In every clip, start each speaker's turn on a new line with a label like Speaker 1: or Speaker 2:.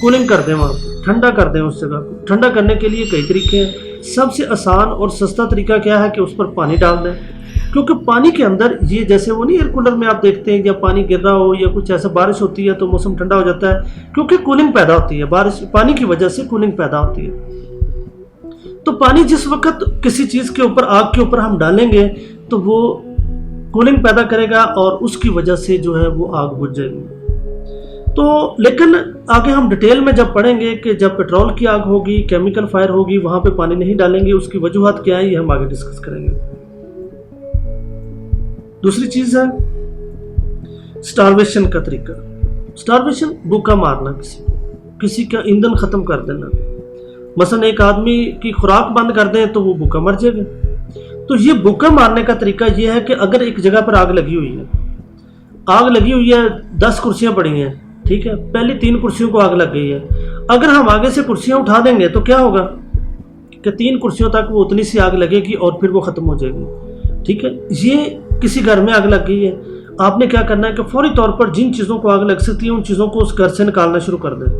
Speaker 1: Cooling کر دیں، وہاں پہ ٹھنڈا کر دیں اس جگہ کو۔ ٹھنڈا کرنے کے لیے کئی طریقے ہیں، سب سے آسان اور سستا طریقہ کیا ہے کہ اس پر پانی ڈال دیں، کیونکہ پانی کے اندر یہ جیسے وہ نہیں ایئر کولر میں آپ دیکھتے ہیں یا پانی گر رہا ہو یا کچھ ایسا بارش ہوتی ہے تو موسم ٹھنڈا ہو جاتا ہے، کیونکہ کولنگ پیدا ہوتی ہے، بارش پانی کی وجہ سے کولنگ پیدا ہوتی ہے۔ تو پانی جس وقت کسی چیز کے اوپر، آگ کے اوپر ہم ڈالیں گے تو وہ کولنگ پیدا کرے گا اور اس کی وجہ سے جو ہے وہ آگ بجھ جائے گی۔ تو لیکن آگے ہم ڈیٹیل میں جب پڑھیں گے کہ جب پیٹرول کی آگ ہوگی، کیمیکل فائر ہوگی، وہاں پہ پانی نہیں ڈالیں گے، اس کی وجوہات کیا ہیں یہ ہم آگے ڈسکس کریں گے۔ دوسری چیز ہے سٹارویشن کا طریقہ۔ سٹارویشن بھوکا مارنا، کسی کا ایندھن ختم کر دینا۔ مثلا ایک آدمی کی خوراک بند کر دیں تو وہ بھوکا مر جائے گا۔ تو یہ بھوکا مارنے کا طریقہ یہ ہے کہ اگر ایک جگہ پر آگ لگی ہوئی ہے، آگ لگی ہوئی ہے، 10 کرسیاں پڑی ہیں، ٹھیک ہے، پہلی 3 کرسیوں کو آگ لگ گئی ہے، اگر ہم آگے سے کرسیاں اٹھا دیں گے تو کیا ہوگا کہ 3 کرسیوں تک وہ اتنی سی آگ لگے گی اور پھر وہ ختم ہو جائے گی، ٹھیک ہے۔ یہ کسی گھر میں آگ لگ گئی ہے، آپ نے کیا کرنا ہے کہ فوری طور پر جن چیزوں کو آگ لگ سکتی ہے ان چیزوں کو اس گھر سے نکالنا شروع کر دیں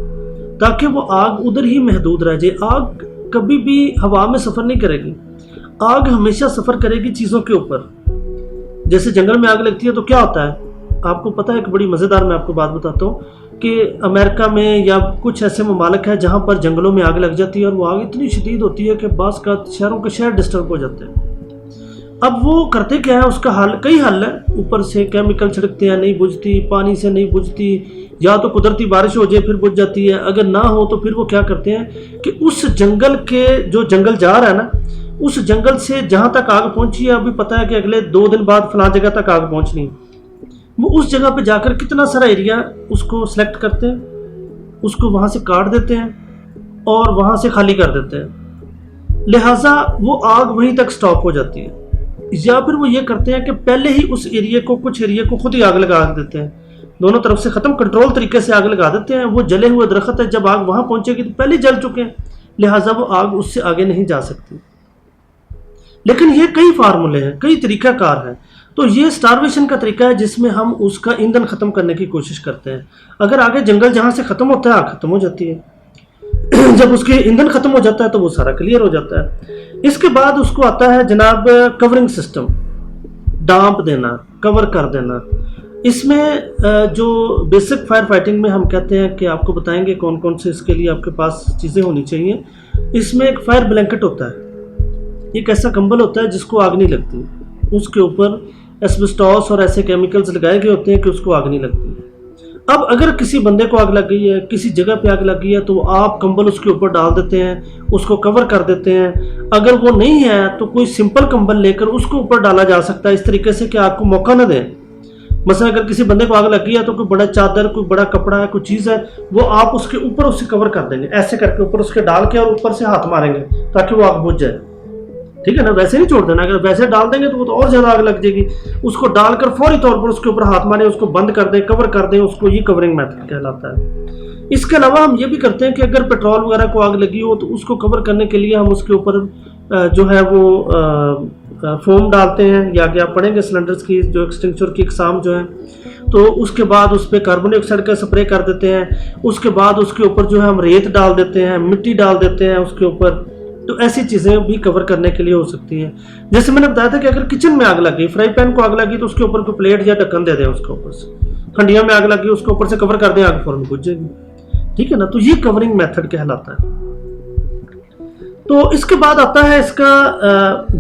Speaker 1: تاکہ وہ آگ ادھر ہی محدود رہ جائے۔ آگ کبھی بھی ہوا میں سفر نہیں کرے گی، آگ ہمیشہ سفر کرے گی چیزوں کے اوپر۔ جیسے جنگل میں آگ لگتی ہے تو کیا ہوتا ہے آپ کو پتہ ہے، ایک بڑی مزیدار میں آپ کو بات بتاتا ہوں کہ امریکہ میں یا کچھ ایسے ممالک ہیں جہاں پر جنگلوں میں آگ لگ جاتی ہے اور وہ آگ اتنی شدید ہوتی ہے کہ بعض کا شہروں کے شہر ڈسٹرب ہو جاتے ہیں۔ اب وہ کرتے کیا ہے، اس کا حل کئی حل ہے، اوپر سے کیمیکل چھڑکتے ہیں، نہیں بجھتی، پانی سے نہیں بجھتی، یا تو قدرتی بارش ہو جائے پھر بجھ جاتی ہے، اگر نہ ہو تو پھر وہ کیا کرتے ہیں کہ اس جنگل کے جو جنگل جا رہا ہے نا، اس جنگل سے جہاں تک آگ پہنچی ہے ابھی پتہ ہے کہ اگلے 2 دن بعد فلاں جگہ تک آگ پہنچنی ہے، وہ اس جگہ پہ جا کر کتنا سارا ایریا اس کو سلیکٹ کرتے ہیں، اس کو وہاں سے کاٹ دیتے ہیں اور وہاں سے خالی کر دیتے ہیں، لہٰذا وہ آگ وہیں تک سٹاپ ہو جاتی ہے۔ یا پھر وہ یہ کرتے ہیں کہ پہلے ہی اس ایریا کو، کچھ ایریا کو خود ہی آگ لگا دیتے ہیں، دونوں طرف سے ختم کنٹرول طریقے سے آگ لگا دیتے ہیں۔ وہ جلے ہوئے درخت ہے، جب آگ وہاں پہنچے گی تو پہلے جل چکے ہیں، لہٰذا وہ آگ اس سے آگے نہیں جا سکتی۔ لیکن یہ کئی فارمولے ہیں، کئی طریقہ کار ہیں۔ تو یہ سٹارویشن کا طریقہ ہے جس میں ہم اس کا ایندھن ختم کرنے کی کوشش کرتے ہیں۔ اگر آگے جنگل جہاں سے ختم ہوتا ہے آگ ختم ہو جاتی ہے، جب اس کے ایندھن ختم ہو جاتا ہے تو وہ سارا کلیئر ہو جاتا ہے۔ اس کے بعد اس کو آتا ہے جناب کورنگ سسٹم، ڈانپ دینا، کور کر دینا۔ اس میں جو بیسک فائر فائٹنگ میں ہم کہتے ہیں کہ آپ کو بتائیں گے کون کون سے اس کے لیے آپ کے پاس چیزیں ہونی چاہیے۔ اس میں ایک فائر بلینکٹ ہوتا ہے، ایک ایسا کمبل ہوتا ہے جس کو آگ نہیں لگتی، اس کے اوپر ایسبسٹاس اور ایسے کیمیکلز لگائے گئے ہوتے ہیں کہ اس کو آگ نہیں لگتی۔ اب اگر کسی بندے کو آگ لگ گئی ہے، کسی جگہ پہ آگ لگ گئی ہے، تو آپ کمبل اس کے اوپر ڈال دیتے ہیں، اس کو کور کر دیتے ہیں۔ اگر وہ نہیں ہے تو کوئی سمپل کمبل لے کر اس کو اوپر ڈالا جا سکتا ہے، اس طریقے سے کہ آگ کو موقع نہ دیں۔ مثلا اگر کسی بندے کو آگ لگ گئی ہے تو کوئی بڑا چادر، کوئی بڑا کپڑا ہے، کوئی چیز ہے، وہ آپ اس کے اوپر اسے کور کر دیں گے، ایسے کر کے اوپر اس کے ڈال کے اور اوپر سے ہاتھ ماریں گے تاکہ وہ آگ بجھ جائے، ٹھیک ہے نا۔ ویسے نہیں چھوڑ دینا، اگر ویسے ڈال دیں گے تو وہ تو اور زیادہ آگ لگ جائے گی۔ اس کو ڈال کر فوری طور پر اس کے اوپر ہاتھ ماریں، اس کو بند کر دیں، کور کر دیں، اس کو یہ کورنگ میتھڈ کہلاتا ہے۔ اس کے علاوہ ہم یہ بھی کرتے ہیں کہ اگر پیٹرول وغیرہ کو آگ لگی ہو تو اس کو کور کرنے کے لیے ہم اس کے اوپر جو ہے وہ فوم ڈالتے ہیں، یا کہ آپ پڑھیں گے سلنڈرز کی جو ایکسٹنگشر کی اقسام جو ہیں، تو اس کے بعد اس پہ کاربن ڈائی آکسائڈ کا سپرے کر دیتے ہیں۔ اس کے بعد اس کے اوپر جو ہے ہم ریت ڈال دیتے ہیں، مٹی ڈال دیتے ہیں اس کے اوپر۔ تو ایسی چیزیں بھی کور کرنے کے لیے ہو سکتی ہیں۔ جیسے میں نے بتایا تھا کہ اگر کچن میں آگ لگی، فرائی پین کو آگ لگی تو اس کے اوپر کوئی پلیٹ یا ڈھکن دے دیں اس کے اوپر سے۔ ہنڈیاں میں آگ لگی، اس کے اوپر سے کور کر دیں، آگ فوراً بجھ جائے گی، ٹھیک ہے نا۔ تو یہ کورنگ میتھڈ کہلاتا ہے۔ تو اس کے بعد آتا ہے اس کا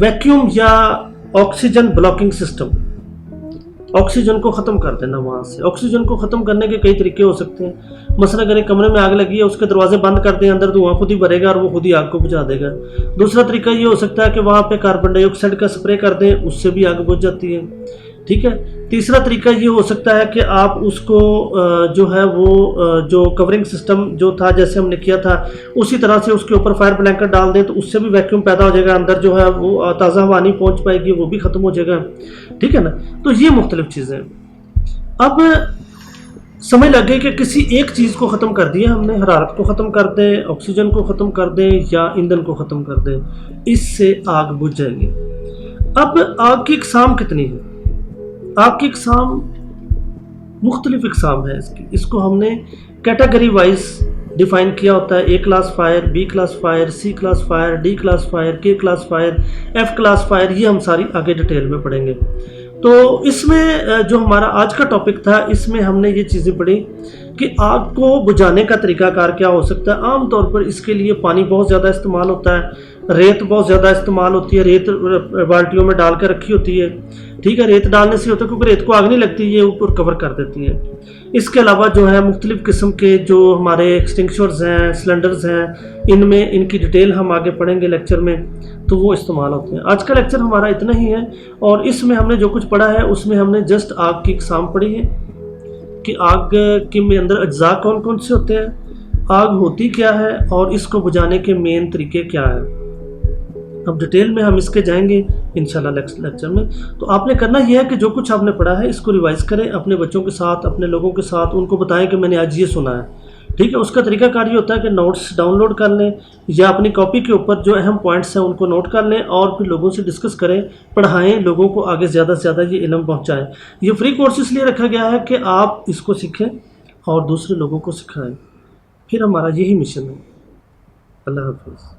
Speaker 1: ویکیوم یا آکسیجن بلاکنگ سسٹم، آکسیجن کو ختم کر دینا وہاں سے۔ آکسیجن کو ختم کرنے کے کئی طریقے ہو سکتے ہیں۔ مثلا اگر ایک کمرے میں آگ لگی ہے، اس کے دروازے بند کر دیں، اندر دھواں خود ہی بھرے گا اور وہ خود ہی آگ کو بجھا دے گا۔ دوسرا طریقہ یہ ہو سکتا ہے کہ وہاں پہ کاربن ڈائی آکسائڈ کا سپرے کر دیں، اس سے بھی آگ بجھ جاتی ہے، ٹھیک ہے۔ تیسرا طریقہ یہ ہو سکتا ہے کہ آپ اس کو جو ہے وہ جو کورنگ سسٹم جو تھا جیسے ہم نے کیا تھا اسی طرح سے اس کے اوپر فائر بلینکٹ ڈال دیں، تو اس سے بھی ویکیوم پیدا ہو جائے گا، اندر جو ہے وہ تازہ ہوا نہیں پہنچ پائے گی، وہ بھی ختم ہو جائے گا، ٹھیک ہے نا۔ تو یہ مختلف چیزیں۔ اب سمجھ لگ گئی کہ کسی ایک چیز کو ختم کر دیا ہم نے، حرارت کو ختم کر دیں، آکسیجن کو ختم کر دیں یا ایندھن کو ختم کر دیں، اس سے آگ بجھ جائے گی۔ اب آگ کی اقسام کتنی ہیں؟ آگ کی اقسام مختلف اقسام ہے اس کی، اس کو ہم نے کیٹیگری وائز ڈیفائن کیا ہوتا ہے، A class fire, B class fire, C class fire, D class fire, K class fire, F class fire, یہ ہم ساری آگے ڈیٹیل میں پڑھیں گے۔ تو اس میں جو ہمارا آج کا ٹاپک تھا، اس میں ہم نے یہ چیزیں پڑھی کہ آگ کو بجھانے کا طریقہ کار کیا ہو سکتا ہے۔ عام طور پر اس کے لیے پانی بہت زیادہ استعمال ہوتا ہے، ریت بہت زیادہ استعمال ہوتی ہے، ریت بالٹیوں میں ڈال کر رکھی ہوتی ہے، ٹھیک ہے، ریت ڈالنے سے ہوتا ہے کیونکہ ریت کو آگ نہیں لگتی، یہ اوپر کور کر دیتی ہے۔ اس کے علاوہ جو ہے مختلف قسم کے جو ہمارے ایکسٹنگشرز ہیں، سلنڈرز ہیں، ان میں ان کی ڈیٹیل ہم آگے پڑھیں گے لیکچر میں، تو وہ استعمال ہوتے ہیں۔ آج کا لیکچر ہمارا اتنا ہی ہے، اور اس میں ہم نے جو کچھ پڑھا ہے اس میں ہم نے جسٹ آگ کی اقسام پڑھی ہے کہ آگ کے اندر اجزاء کون کون سے ہوتے ہیں، آگ ہوتی کیا ہے، اور اس کو بجھانے کے مین طریقے کیا ہیں۔ اب ڈیٹیل میں ہم اس کے جائیں گے انشاءاللہ لیکچر میں۔ تو آپ نے کرنا یہ ہے کہ جو کچھ آپ نے پڑھا ہے اس کو ریوائز کریں اپنے بچوں کے ساتھ، اپنے لوگوں کے ساتھ، ان کو بتائیں کہ میں نے آج یہ سنا ہے، ٹھیک ہے۔ اس کا طریقہ کار یہ ہوتا ہے کہ نوٹس ڈاؤن لوڈ کر لیں یا اپنی کاپی کے اوپر جو اہم پوائنٹس ہیں ان کو نوٹ کر لیں، اور پھر لوگوں سے ڈسکس کریں، پڑھائیں، لوگوں کو آگے زیادہ سے زیادہ یہ علم پہنچائیں۔ یہ فری کورس اس لیے رکھا گیا ہے کہ آپ اس کو سیکھیں اور دوسرے لوگوں کو سکھائیں، پھر ہمارا یہی مشن ہے۔ اللہ حافظ۔